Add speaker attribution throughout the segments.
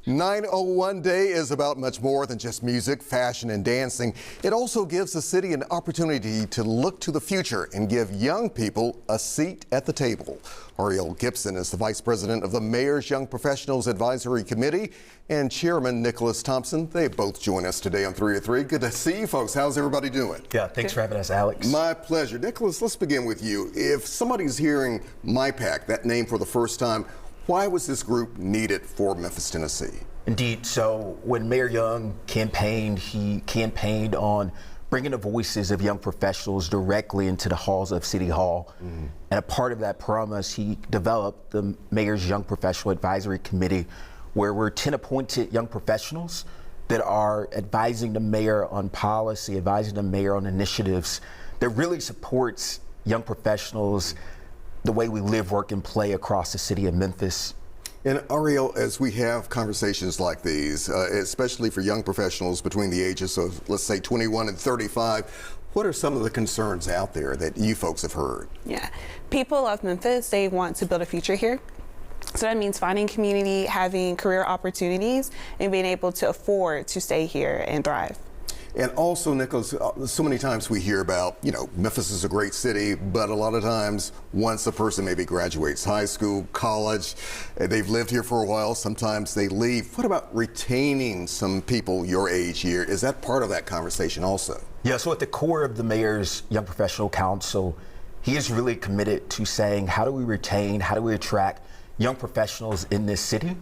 Speaker 1: 901 Day is about much more than just music, fashion, and dancing. It also gives the city an opportunity to look to the future and give young people a seat at the table. Ariel Gibson is the Vice President of the Mayor's Young Professionals Advisory Committee, and Chairman Nicholas Thompson. They both join us today on 3 at 3. Good to see you folks. How's everybody doing?
Speaker 2: Yeah, thanks for having us, Alex.
Speaker 1: My pleasure. Nicholas, let's begin with you. If somebody's hearing MyPAC, that name for the first time, why was this group needed for Memphis, Tennessee?
Speaker 2: Indeed. So when Mayor Young campaigned, he campaigned on bringing the voices of young professionals directly into the halls of City Hall. And a part of that promise, he developed the Mayor's Young Professional Advisory Committee, where we're 10 appointed young professionals that are advising the mayor on policy, advising the mayor on initiatives that really supports young professionals, the way we live, work, and play across the city of Memphis.
Speaker 1: And Ariel, as we have conversations like these, especially for young professionals between the ages of, let's say, 21 and 35, what are some of the concerns out there that you folks have heard?
Speaker 3: Yeah, people love Memphis. They want to build a future here. So that means finding community, having career opportunities, and being able to afford to stay here and thrive.
Speaker 1: And also, Nicholas, so many times we hear about, Memphis is a great city, but a lot of times once a person maybe graduates high school, college, they've lived here for a while, sometimes they leave. What about retaining some people your age here? Is that part of that conversation also?
Speaker 2: Yeah, so at the core of the Mayor's Young Professional Council, he is really committed to saying, how do we retain, how do we attract young professionals in this city?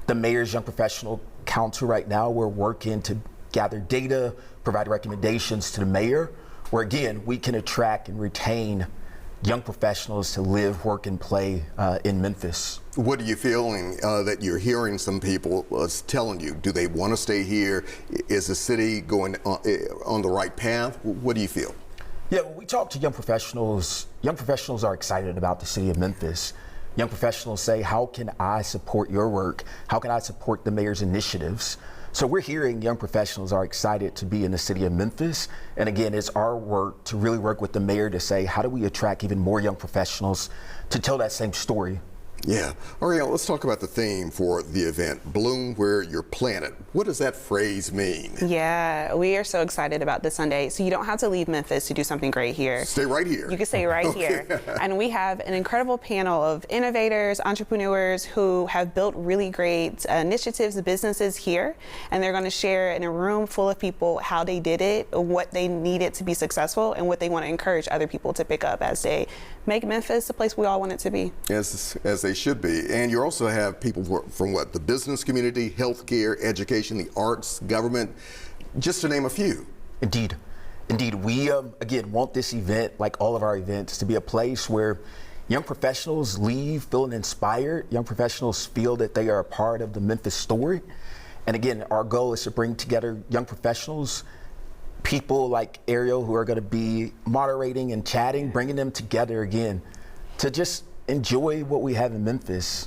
Speaker 2: The Mayor's Young Professional Council right now, we're working to gather data, provide recommendations to the mayor, where again, we can attract and retain young professionals to live, work, and play in Memphis.
Speaker 1: What are you feeling that you're hearing some people telling you? Do they want to stay here? Is the city going on the right path? What do you feel?
Speaker 2: Yeah, when we talk to young professionals are excited about the city of Memphis. Young professionals say, how can I support your work? How can I support the mayor's initiatives? So we're hearing young professionals are excited to be in the city of Memphis. And again, it's our work to really work with the mayor to say, how do we attract even more young professionals to tell that same story?
Speaker 1: Yeah. Ariel, let's talk about the theme for the event, Bloom Where You're Planted. What does that phrase mean?
Speaker 3: Yeah, we are so excited about this Sunday. So you don't have to leave Memphis to do something great here.
Speaker 1: Stay right here.
Speaker 3: You can stay right here. And we have an incredible panel of innovators, entrepreneurs who have built really great initiatives, businesses here. And they're going to share in a room full of people how they did it, what they needed to be successful, and what they want to encourage other people to pick up as they make Memphis the place we all want it to be.
Speaker 1: As they should be. And you also have people from the business community, healthcare, education, the arts, government, just to name a few.
Speaker 2: Indeed. We, again, want this event, like all of our events, to be a place where young professionals leave feeling inspired. Young professionals feel that they are a part of the Memphis story. And again, our goal is to bring together young professionals, people like Ariel who are going to be moderating and chatting, bringing them together again to just enjoy what we have in Memphis.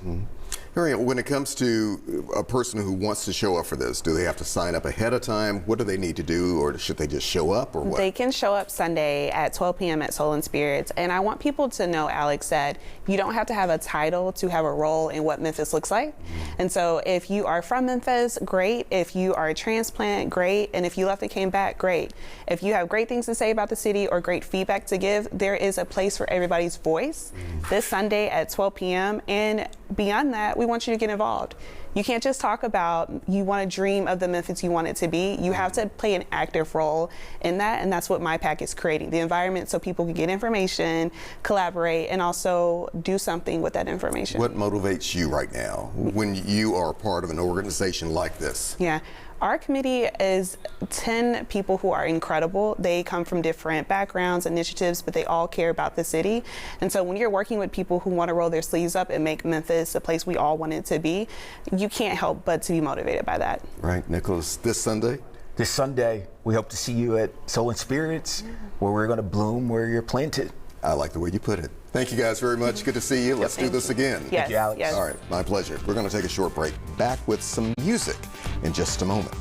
Speaker 1: Ariel, when it comes to a person who wants to show up for this, do they have to sign up ahead of time? What do they need to do, or should they just show up, or what?
Speaker 3: They can show up Sunday at 12 p.m. at Soul and Spirits. And I want people to know, Alex, that you don't have to have a title to have a role in what Memphis looks like. And so if you are from Memphis, great. If you are a transplant, great. And if you left and came back, great. If you have great things to say about the city or great feedback to give, there is a place for everybody's voice this Sunday at 12 p.m. And beyond that, we want you to get involved. You can't just talk about, you want to dream of the Memphis you want it to be. You have to play an active role in that, and that's what MyPAC is creating, the environment so people can get information, collaborate, and also do something with that information.
Speaker 1: What motivates you right now when you are part of an organization like this?
Speaker 3: Yeah. Our committee is 10 people who are incredible. They come from different backgrounds, initiatives, but they all care about the city. And so when you're working with people who want to roll their sleeves up and make Memphis the place we all want it to be, you can't help but to be motivated by that.
Speaker 1: Right, Nicholas, this Sunday?
Speaker 2: This Sunday, we hope to see you at Soul and Spirits, where we're going to bloom where you're planted.
Speaker 1: I like the way you put it. Thank you guys very much. Good to see you. Let's do this again.
Speaker 3: Yes,
Speaker 2: Thank you, Alex.
Speaker 3: yes.
Speaker 1: All right, my pleasure. We're going to take a short break. Back with some music in just a moment.